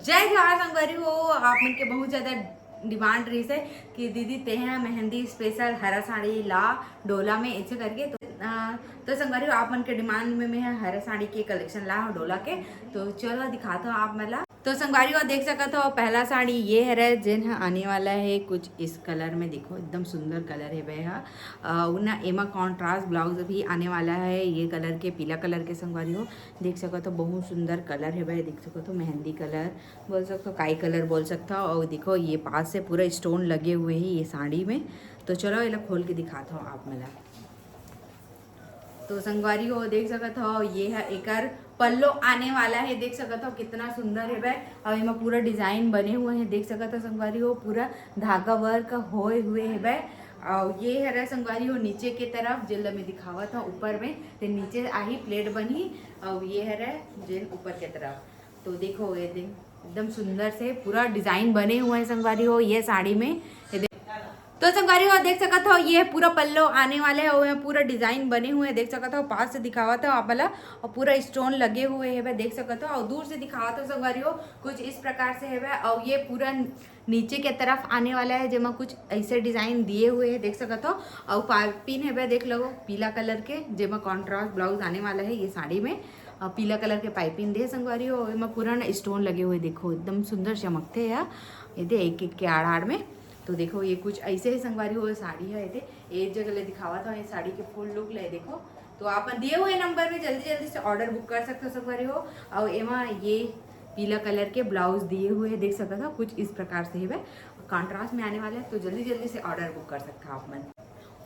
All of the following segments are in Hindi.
जय जवाहर संगवारी हो। आप मन के बहुत ज़्यादा डिमांड रही है कि दीदी तेहा मेहंदी स्पेशल हरा साड़ी ला डोला में ऐसे करके तो संगवारी हो आप मन के डिमांड में मैं हरा साड़ी के कलेक्शन ला डोला के। तो चलो दिखाता हूँ आप मला। तो संगवारी हो देख सकते हो पहला साड़ी ये है जिन आने वाला है कुछ इस कलर में। देखो एकदम सुंदर कलर है वह ना एमा कॉन्ट्रास्ट ब्लाउज भी आने वाला है ये कलर के पीला कलर के। संगवारी हो देख सको तो बहुत सुंदर कलर है वह। देख सको तो मेहंदी कलर बोल सकते हो काई कलर बोल सकता हो। और देखो ये पास से पूरा स्टोन लगे हुए हैं ये साड़ी में। तो चलो ये खोल के दिखाता हूँ आप मला। तो संगवारी हो देख सकते हो ये है एक पल्लो आने वाला है। देख सकते हो कितना सुंदर है वह। और इसमें पूरा डिजाइन बने हुए हैं देख सकते हो संगवारी हो पूरा धागा वर्क होए हुए है वह। और ये है संगवारी हो नीचे के तरफ जिल में दिखावा था ऊपर में तो नीचे आई प्लेट बनी और ये है जिल ऊपर के तरफ। तो देखो ये एकदम सुंदर से पूरा डिजाइन बने हुए हैं संगवारी हो ये साड़ी में। तो संगवारी हो देख सकते हो ये पूरा पल्लो आने वाले है और पूरा डिजाइन बने हुए हैं देख सकते हो। पास से दिखावा था आप वाला और पूरा स्टोन लगे हुए है वह देख सकते हो। और दूर से दिखावा था संगवारी हो कुछ इस प्रकार से है वह। और ये पूरा नीचे के तरफ आने वाला है जिसमें कुछ ऐसे डिजाइन दिए हुए हैं देख सकते हो। और पाइपिंग है वह देख लो पीला कलर के जिसमें कॉन्ट्रास्ट ब्लाउज आने वाला है ये साड़ी में। पीला कलर के पाइपिंग दे संगवारी हो इसमें पूरा ना स्टोन लगे हुए देखो एकदम सुंदर चमकते हैं ये दे एक एक के आड़ आड़ में। तो देखो ये कुछ ऐसे ही संगवारी हो साड़ी है ये एक जगह ले दिखावा था ये साड़ी के फुल लुक ले देखो। तो आप दिए हुए नंबर में जल्दी जल्दी से ऑर्डर बुक कर सकते हो संगवारी हो। और एमा ये पीला कलर के ब्लाउज दिए हुए हैं देख सकते हो कुछ इस प्रकार से ही वह कॉन्ट्रास्ट में आने वाला है। तो जल्दी जल्दी से ऑर्डर बुक कर सकते हो आप मन।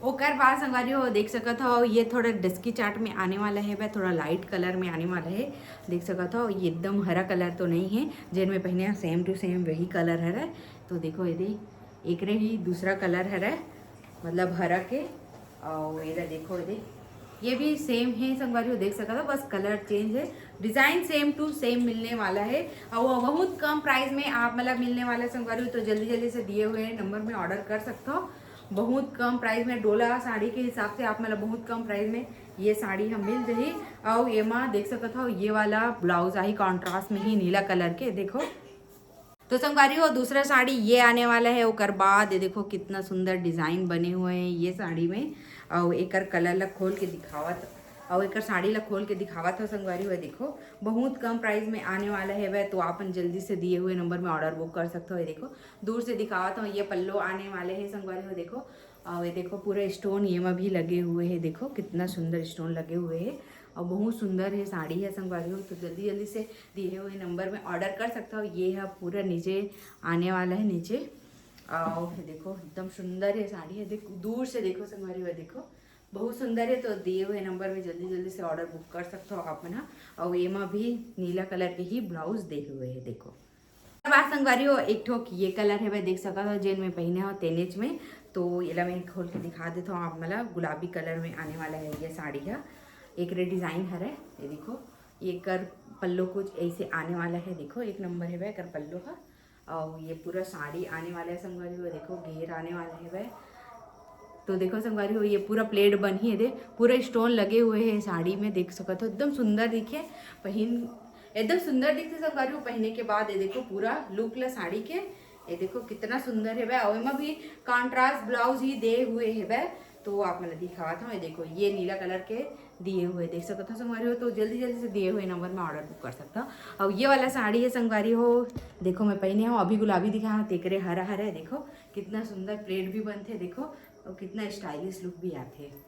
ओकर बाद संगवारी हो देख सकते हो ये थोड़ा डस्की चार्ट में आने वाला है वह थोड़ा लाइट कलर में आने वाला है देख सकते हो। ये एकदम हरा कलर तो नहीं है जिन में पहने सेम टू सेम वही कलर है। तो देखो ये एक रे ही दूसरा कलर है मतलब हरा के। और ये देखो ये भी सेम है संगवारी हो देख सकते हो बस कलर चेंज है डिजाइन सेम टू सेम मिलने वाला है। और वो बहुत कम प्राइस में आप मतलब मिलने वाला है संगवारी हो। तो जल्दी जल्दी से दिए हुए नंबर में ऑर्डर कर सकते हो बहुत कम प्राइस में डोला साड़ी के हिसाब से आप मतलब बहुत कम प्राइस में ये साड़ी हम मिल रही। और ये माँ देख सकते हो ये वाला ब्लाउज आई कॉन्ट्रास्ट में ही नीला कलर के देखो। तो संगवारी हो दूसरा साड़ी ये आने वाला है ओकर बाद ये देखो कितना सुंदर डिजाइन बने हुए हैं ये साड़ी में। और एक कलर ला खोल के दिखावत और एक साड़ी ला खोल के दिखावा था संगवारी हो देखो बहुत कम प्राइस में आने वाला है वह। तो आप जल्दी से दिए हुए नंबर में ऑर्डर बुक कर सकते हो। ये देखो दूर से दिखावा था ये पल्लो आने वाले हैं संगवारी हो देखो। और ये देखो पूरा स्टोन ये में भी लगे हुए हैं देखो कितना सुंदर स्टोन लगे हुए हैं और बहुत सुंदर है साड़ी है संगवारी हो। तो जल्दी जल्दी से दिए हुए नंबर में ऑर्डर कर सकता हो। ये है पूरा नीचे आने वाला है नीचे। और देखो एकदम सुंदर है साड़ी है देखो दूर से देखो संगवारी हो देखो बहुत सुंदर है। तो दिए हुए नंबर में जल्दी जल्दी से ऑर्डर बुक कर सकते हो आप ना। और ये में भी नीला कलर के ही ब्लाउज दे हुए है देखो। बात संगवारी हो एक ठोक ये कलर है वह देख सकते हो जेन में पहने हो तेनेज में। तो ये मैं खोल के दिखा देता हूँ आप मतलब गुलाबी कलर में आने वाला है ये साड़ी का एक रे डिजाइन है ये देखो ये कर पल्लो कुछ ऐसे आने वाला है देखो एक नंबर है वह कर पल्लो का। और ये पूरा साड़ी आने वाला है संगवारी हो देखो घेर आने वाला है वह। तो देखो संगवारी हो ये पूरा प्लेट बनी है दे पूरा स्टोन लगे हुए हैं साड़ी में देख सकते हो एकदम सुंदर दिखे पहन एकदम सुंदर दिखते संगवारी हो पहनने के बाद ये देखो पूरा लुक ला साड़ी के ये देखो कितना सुंदर है वह। और भी कॉन्ट्रास्ट ब्लाउज ही दे हुए है वह। तो आप मैंने दिखावा था ये देखो ये नीला कलर के दिए हुए देख सकते हो संगवारी हो। तो जल्दी जल्दी से दिए हुए नंबर में ऑर्डर बुक कर सकता हूँ। और ये वाला साड़ी है संगवारी हो देखो मैं पहने हूँ अभी गुलाबी दिखा तेकरे हरा हरा है देखो कितना सुंदर प्लेट भी बनते देखो और कितना स्टाइलिश लुक भी आते हैं।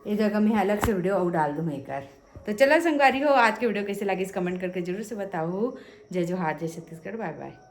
ये जगह मैं अलग से वीडियो और डाल दूँ एक। तो चलो संगवारी हो आज की वीडियो कैसे लगी इस कमेंट करके जरूर से बताओ। जय जोहार जय छत्तीसगढ़ बाय बाय।